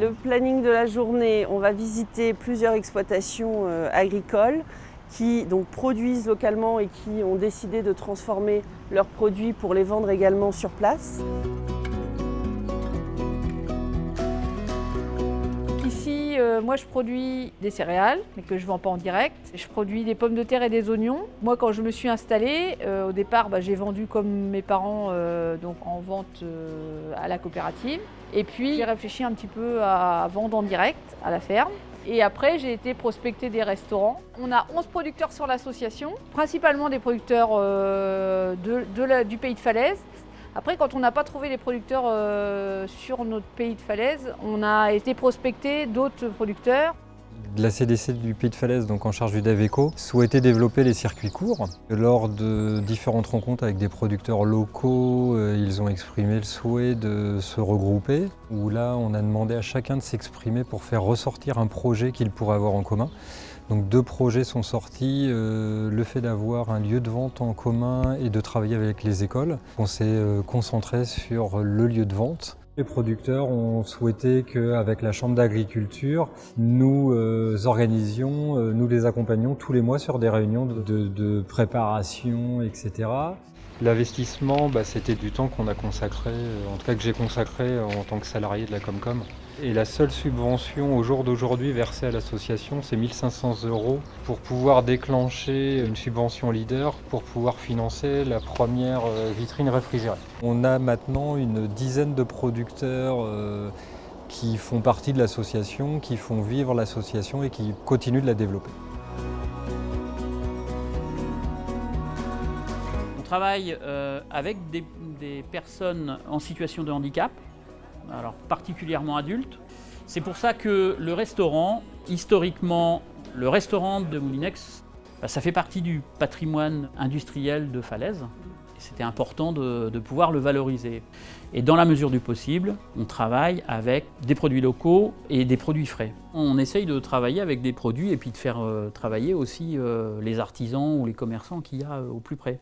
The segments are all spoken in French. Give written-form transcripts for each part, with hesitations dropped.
Le planning de la journée, on va visiter plusieurs exploitations agricoles qui donc produisent localement et qui ont décidé de transformer leurs produits pour les vendre également sur place. Ici, moi je produis des céréales, mais que je ne vends pas en direct. Je produis des pommes de terre et des oignons. Moi, quand je me suis installée, au départ, j'ai vendu comme mes parents, donc en vente à la coopérative. Et puis, j'ai réfléchi un petit peu à vendre en direct à la ferme. Et après, j'ai été prospecter des restaurants. On a 11 producteurs sur l'association, principalement des producteurs du pays de Falaise. Après, quand on n'a pas trouvé les producteurs sur notre pays de Falaise, on a été prospecter d'autres producteurs. La CDC du Pays de Falaise, donc en charge du Daveco, souhaitait développer les circuits courts. Lors de différentes rencontres avec des producteurs locaux, ils ont exprimé le souhait de se regrouper, où là on a demandé à chacun de s'exprimer pour faire ressortir un projet qu'ils pourraient avoir en commun. Donc 2 projets sont sortis, le fait d'avoir un lieu de vente en commun et de travailler avec les écoles. On s'est concentré sur le lieu de vente. Les producteurs ont souhaité qu'avec la Chambre d'agriculture, nous organisions, nous les accompagnions tous les mois sur des réunions de préparation, etc. L'investissement, c'était du temps qu'on a consacré, en tout cas que j'ai consacré en tant que salarié de la Comcom. Et la seule subvention au jour d'aujourd'hui versée à l'association, c'est 1 500 € pour pouvoir déclencher une subvention leader pour pouvoir financer la première vitrine réfrigérée. On a maintenant une dizaine de producteurs qui font partie de l'association, qui font vivre l'association et qui continuent de la développer. On travaille avec des personnes en situation de handicap, alors particulièrement adultes. C'est pour ça que le restaurant, historiquement, le restaurant de Moulinex, ça fait partie du patrimoine industriel de Falaise. C'était important de pouvoir le valoriser. Et dans la mesure du possible, on travaille avec des produits locaux et des produits frais. On essaye de travailler avec des produits et puis de faire travailler aussi les artisans ou les commerçants qu'il y a au plus près.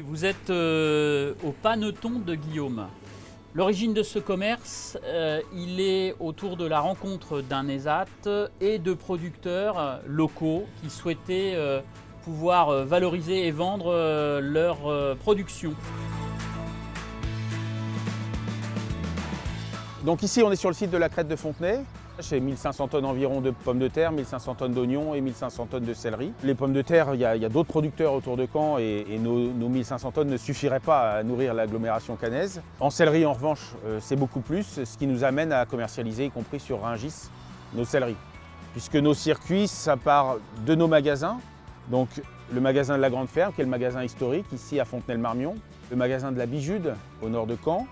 Vous êtes au Paneton de Guillaume. L'origine de ce commerce, il est autour de la rencontre d'un ESAT et de producteurs locaux qui souhaitaient pouvoir valoriser et vendre leur production. Donc ici, on est sur le site de la Crête de Fontenay. C'est 1500 tonnes environ de pommes de terre, 1500 tonnes d'oignons et 1500 tonnes de céleri. Les pommes de terre, il y a d'autres producteurs autour de Caen et nos 1500 tonnes ne suffiraient pas à nourrir l'agglomération caennaise. En céleri, en revanche, c'est beaucoup plus, ce qui nous amène à commercialiser, y compris sur Rungis, nos céleris. Puisque nos circuits, ça part de nos magasins. Donc le magasin de la Grande Ferme, qui est le magasin historique, ici à Fontenay-le-Marmion. Le magasin de la Bijude, au nord de Caen.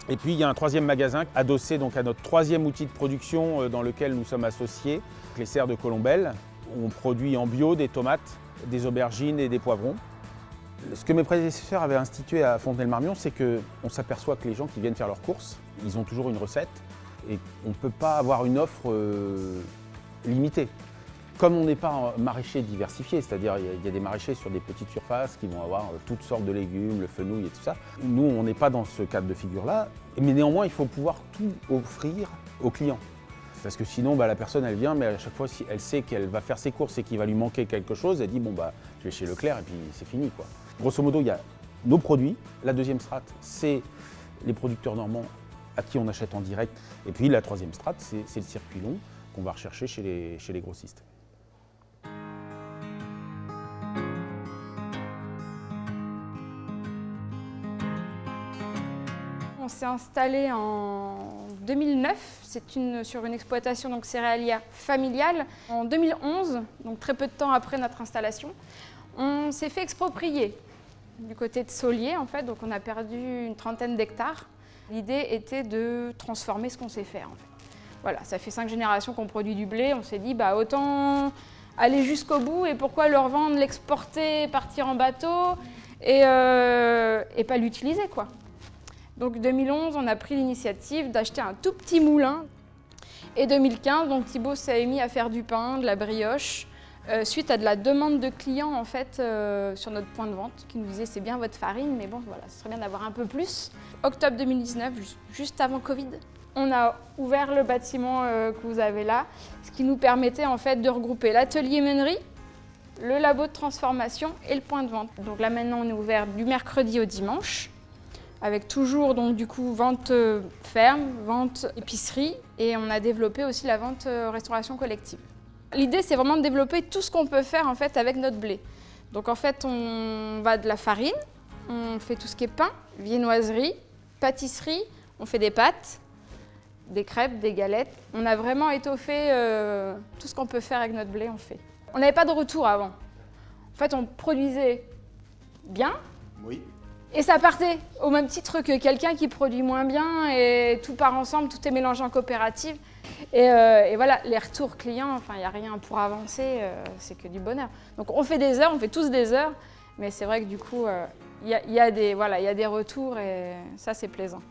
Et puis il y a un 3e magasin adossé donc à notre 3e outil de production dans lequel nous sommes associés, les serres de Colombelles. On produit en bio des tomates, des aubergines et des poivrons. Ce que mes prédécesseurs avaient institué à Fontenay-le-Marmion, c'est qu'on s'aperçoit que les gens qui viennent faire leurs courses, ils ont toujours une recette et on ne peut pas avoir une offre limitée. Comme on n'est pas un maraîcher diversifié, c'est-à-dire il y a des maraîchers sur des petites surfaces qui vont avoir toutes sortes de légumes, le fenouil et tout ça. Nous, on n'est pas dans ce cadre de figure-là, mais néanmoins, il faut pouvoir tout offrir aux clients. Parce que sinon, la personne, elle vient, mais à chaque fois, si elle sait qu'elle va faire ses courses et qu'il va lui manquer quelque chose, elle dit je vais chez Leclerc et puis c'est fini, quoi. Grosso modo, il y a nos produits. La 2e strate, c'est les producteurs normands à qui on achète en direct. Et puis la 3e strate, c'est le circuit long qu'on va rechercher chez les grossistes. On s'est installé en 2009, c'est sur une exploitation donc céréalière familiale. En 2011, donc très peu de temps après notre installation, on s'est fait exproprier du côté de Saulier en fait, donc on a perdu une 30aine d'hectares. L'idée était de transformer ce qu'on sait faire en fait. Voilà, ça fait 5 générations qu'on produit du blé, on s'est dit autant aller jusqu'au bout et pourquoi le revendre, l'exporter, partir en bateau et pas l'utiliser quoi. Donc 2011, on a pris l'initiative d'acheter un tout petit moulin. Et 2015, donc Thibaut s'est mis à faire du pain, de la brioche, suite à de la demande de clients en fait sur notre point de vente qui nous disaient c'est bien votre farine mais bon voilà, ce serait bien d'avoir un peu plus. Octobre 2019, juste avant Covid, on a ouvert le bâtiment que vous avez là, ce qui nous permettait en fait de regrouper l'atelier meunerie, le labo de transformation et le point de vente. Donc là maintenant on est ouvert du mercredi au dimanche, avec toujours donc du coup vente ferme, vente épicerie et on a développé aussi la vente restauration collective. L'idée c'est vraiment de développer tout ce qu'on peut faire en fait avec notre blé. Donc en fait on va de la farine, on fait tout ce qui est pain, viennoiserie, pâtisserie, on fait des pâtes, des crêpes, des galettes. On a vraiment étoffé tout ce qu'on peut faire avec notre blé, on fait. On n'avait pas de retour avant. En fait, on produisait bien et ça partait au même titre que quelqu'un qui produit moins bien et tout part ensemble, tout est mélangé en coopérative. Et voilà, les retours clients, enfin, il n'y a rien pour avancer, c'est que du bonheur. Donc on fait des heures, on fait tous des heures, mais c'est vrai que du coup, il y a des retours et ça, c'est plaisant.